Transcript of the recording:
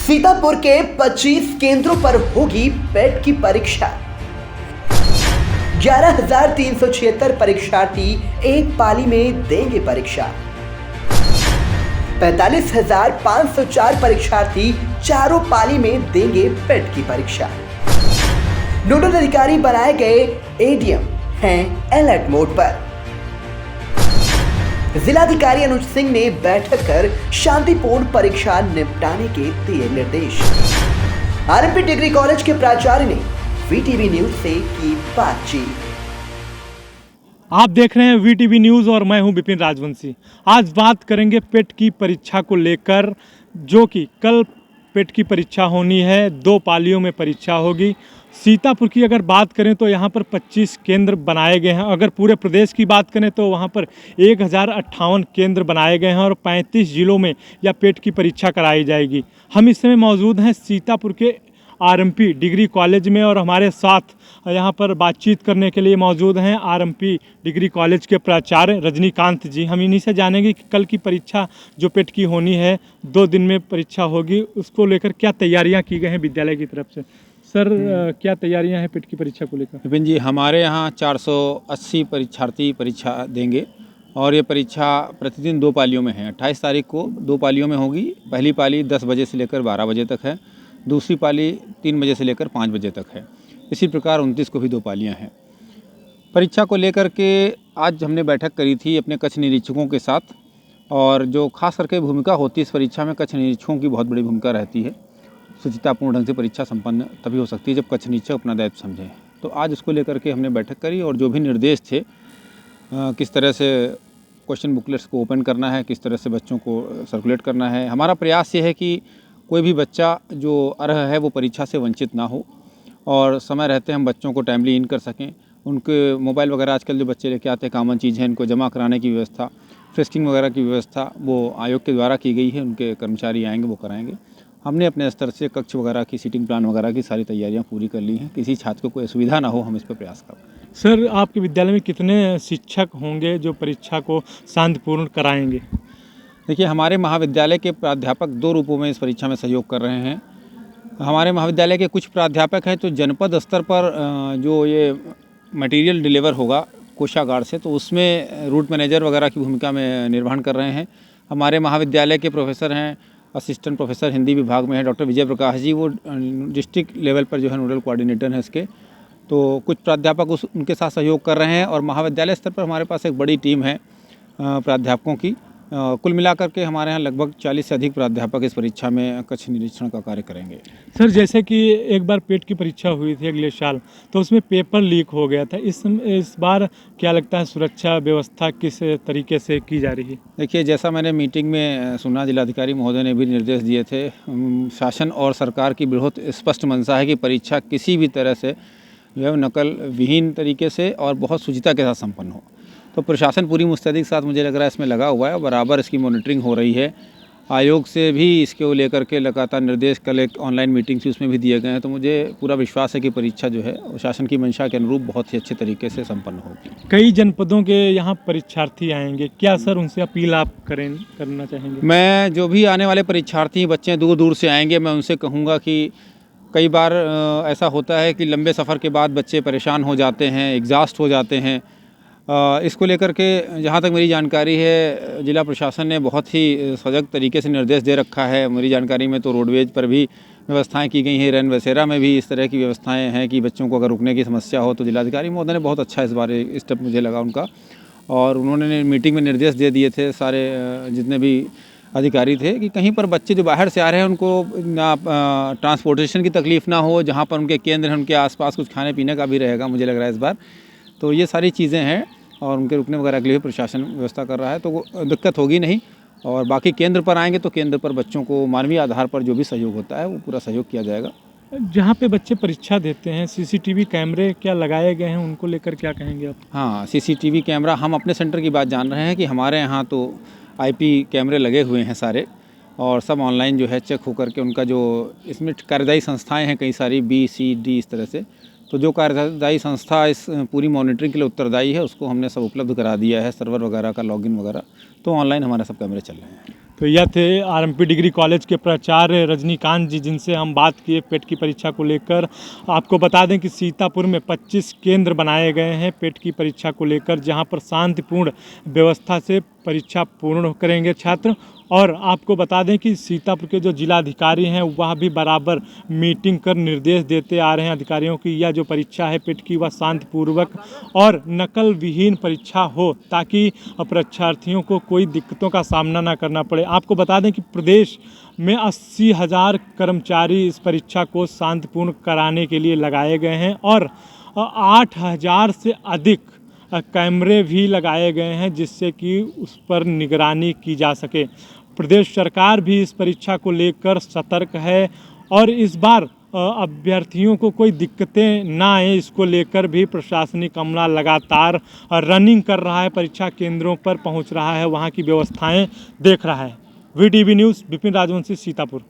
सीतापुर के 25 केंद्रों पर होगी पेट की परीक्षा। 11,376 परीक्षार्थी एक पाली में देंगे परीक्षा। 45,504 परीक्षार्थी चारों पाली में देंगे पेट की परीक्षा। नोडल अधिकारी बनाए गए एडीएम हैं अलर्ट मोड पर। जिलाधिकारी अनुज सिंह ने बैठक कर शांतिपूर्ण परीक्षा निपटाने के दिए निर्देश। आरएमपी डिग्री कॉलेज के प्राचार्य ने वीटीवी न्यूज से की बातचीत। आप देख रहे हैं वीटीवी न्यूज़ और मैं हूं विपिन राजवंशी। आज बात करेंगे पेट की परीक्षा को लेकर, जो कि कल पेट की परीक्षा होनी है। 2 पालियों में परीक्षा होगी। सीतापुर की अगर बात करें तो यहाँ पर 25 केंद्र बनाए गए हैं। अगर पूरे प्रदेश की बात करें तो वहाँ पर 1058 केंद्र बनाए गए हैं और 35 जिलों में यह पेट की परीक्षा कराई जाएगी। हम इस समय मौजूद हैं सीतापुर के आरएमपी डिग्री कॉलेज में और हमारे साथ यहाँ पर बातचीत करने के लिए मौजूद हैं आरएमपी डिग्री कॉलेज के प्राचार्य रजनीकांत जी। हम इन्हीं से जानेंगे कि कल की परीक्षा जो पेट की होनी है, 2 दिन में परीक्षा होगी, उसको लेकर क्या तैयारियाँ की गई हैं विद्यालय की तरफ से। सर, क्या तैयारियां हैं पेट की परीक्षा को लेकर? विपिन जी, हमारे यहाँ 480 परीक्षार्थी परीक्षा देंगे और ये परीक्षा प्रतिदिन 2 पालियों में है। 28 तारीख को 2 पालियों में होगी। पहली पाली 10 बजे से लेकर 12 बजे तक है। दूसरी पाली 3 बजे से लेकर 5 बजे तक है। इसी प्रकार 29 को भी 2 पालियाँ हैं। परीक्षा को लेकर के आज हमने बैठक करी थी अपने कक्ष निरीक्षकों के साथ, और जो खास करके भूमिका होती है इस परीक्षा में, कक्ष निरीक्षकों की बहुत बड़ी भूमिका रहती है। शुचितापूर्ण ढंग से परीक्षा संपन्न तभी हो सकती है जब कक्ष निरीक्षक अपना दायित्व समझें। तो आज उसको लेकर के हमने बैठक करी और जो भी निर्देश थे, किस तरह से क्वेश्चन बुकलेट्स को ओपन करना है, किस तरह से बच्चों को सर्कुलेट करना है। हमारा प्रयास ये है कि कोई भी बच्चा जो अर्ह है वो परीक्षा से वंचित ना हो और समय रहते हम बच्चों को टाइमली इन कर सकें। उनके मोबाइल वगैरह आजकल जो बच्चे लेके आते हैं, कॉमन चीज़ है, इनको जमा कराने की व्यवस्था, फ्रिस्किंग वगैरह की व्यवस्था वो आयोग के द्वारा की गई है। उनके कर्मचारी आएंगे, वो कराएंगे। हमने अपने स्तर से कक्ष वगैरह की, सीटिंग प्लान वगैरह की सारी तैयारियां पूरी कर ली हैं। किसी छात्र को कोई असुविधा ना हो, हम इस पर प्रयास कर रहे हैं। सर, आपके विद्यालय में कितने शिक्षक होंगे जो परीक्षा को शांतिपूर्ण कराएंगे? देखिए, हमारे महाविद्यालय के प्राध्यापक 2 रूपों में इस परीक्षा में सहयोग कर रहे हैं। हमारे महाविद्यालय के कुछ प्राध्यापक हैं तो जनपद स्तर पर जो ये मटेरियल डिलीवर होगा कोषागार से, तो उसमें रूट मैनेजर वगैरह की भूमिका में निर्वहन कर रहे हैं। हमारे महाविद्यालय के प्रोफेसर हैं, असिस्टेंट प्रोफेसर हिंदी विभाग में है डॉक्टर विजय प्रकाश जी, वो डिस्ट्रिक्ट लेवल पर जो है नोडल कोऑर्डिनेटर हैं इसके। तो कुछ प्राध्यापक उनके साथ सहयोग कर रहे हैं और महाविद्यालय स्तर पर हमारे पास एक बड़ी टीम है प्राध्यापकों की। कुल मिलाकर के हमारे यहाँ लगभग 40 से अधिक प्राध्यापक इस परीक्षा में कक्ष निरीक्षण का कार्य करेंगे। सर, जैसे कि एक बार पेट की परीक्षा हुई थी अगले साल, तो उसमें पेपर लीक हो गया था। इस बार क्या लगता है सुरक्षा व्यवस्था किस तरीके से की जा रही है? देखिए, जैसा मैंने मीटिंग में सुना, जिलाधिकारी महोदय ने भी निर्देश दिए थे। शासन और सरकार की बहुत स्पष्ट मंशा है कि परीक्षा किसी भी तरह से जो है नकल विहीन तरीके से और बहुत शुचिता के साथ संपन्न हो। तो प्रशासन पूरी मुस्तैदी के साथ मुझे लग रहा है इसमें लगा हुआ है, बराबर इसकी मॉनिटरिंग हो रही है। आयोग से भी इसको लेकर के लगातार निर्देश कल एक ऑनलाइन मीटिंग थी उसमें भी दिए गए हैं। तो मुझे पूरा विश्वास है कि परीक्षा जो है शासन की मंशा के अनुरूप बहुत ही अच्छे तरीके से संपन्न होगी। कई जनपदों के यहाँ परीक्षार्थी आएंगे, क्या सर उनसे अपील आप करना चाहेंगे? मैं जो भी आने वाले परीक्षार्थी बच्चे दूर दूर से आएंगे, मैं उनसे कहूँगा कि कई बार ऐसा होता है कि लंबे सफ़र के बाद बच्चे परेशान हो जाते हैं, एग्जॉस्ट हो जाते हैं। इसको लेकर के जहाँ तक मेरी जानकारी है, जिला प्रशासन ने बहुत ही सजग तरीके से निर्देश दे रखा है। मेरी जानकारी में तो रोडवेज पर भी व्यवस्थाएं की गई हैं, रैन बसेरा में भी इस तरह की व्यवस्थाएं हैं कि बच्चों को अगर रुकने की समस्या हो तो जिलाधिकारी महोदय ने बहुत अच्छा इस बारे स्टेप मुझे लगा उनका, और उन्होंने मीटिंग में निर्देश दे दिए थे सारे जितने भी अधिकारी थे कि कहीं पर बच्चे जो बाहर से आ रहे हैं उनको ना ट्रांसपोर्टेशन की तकलीफ़ ना हो, जहाँ पर उनके केंद्र हैं उनके आसपास कुछ खाने पीने का भी रहेगा मुझे लग रहा है इस बार। तो ये सारी चीज़ें हैं और उनके रुकने वगैरह के लिए प्रशासन व्यवस्था कर रहा है, तो दिक्कत होगी नहीं। और बाकी केंद्र पर आएंगे तो केंद्र पर बच्चों को मानवीय आधार पर जो भी सहयोग होता है वो पूरा सहयोग किया जाएगा। जहाँ पे बच्चे परीक्षा देते हैं सीसीटीवी कैमरे क्या लगाए गए हैं, उनको लेकर क्या कहेंगे आप? हाँ, सीसीटीवी कैमरा, हम अपने सेंटर की बात जान रहे हैं कि हमारे यहाँ तो आईपी कैमरे लगे हुए हैं सारे, और सब ऑनलाइन जो है चेक होकर के उनका जो इसमें कार्यदायी संस्थाएँ हैं कई सारी, बी सी डी इस तरह से, तो जो कार्यदायी संस्था इस पूरी मॉनिटरिंग के लिए उत्तरदायी है उसको हमने सब उपलब्ध करा दिया है, सर्वर वगैरह का लॉगिन वगैरह, तो ऑनलाइन हमारे सब कैमरे चल रहे हैं। तो यह थे आरएमपी डिग्री कॉलेज के प्राचार्य रजनीकांत जी, जिनसे हम बात किए पेट की परीक्षा को लेकर। आपको बता दें कि सीतापुर में 25 केंद्र बनाए गए हैं पेट की परीक्षा को लेकर, जहां पर शांतिपूर्ण व्यवस्था से परीक्षा पूर्ण करेंगे छात्र। और आपको बता दें कि सीतापुर के जो जिलाधिकारी हैं वह भी बराबर मीटिंग कर निर्देश देते आ रहे हैं अधिकारियों की यह जो परीक्षा है पेट की वह शांतिपूर्वक और नकल विहीन परीक्षा हो, ताकि परीक्षार्थियों को कोई दिक्कतों का सामना ना करना पड़े। आपको बता दें कि प्रदेश में 80,000 कर्मचारी इस परीक्षा को शांतिपूर्ण कराने के लिए लगाए गए हैं और 8,000 से अधिक कैमरे भी लगाए गए हैं, जिससे कि उस पर निगरानी की जा सके। प्रदेश सरकार भी इस परीक्षा को लेकर सतर्क है और इस बार अभ्यर्थियों को कोई दिक्कतें ना आए, इसको लेकर भी प्रशासनिक अमला लगातार रनिंग कर रहा है, परीक्षा केंद्रों पर पहुंच रहा है, वहां की व्यवस्थाएं देख रहा है। VTV news, Vipin Rajvanshi, Sitapur.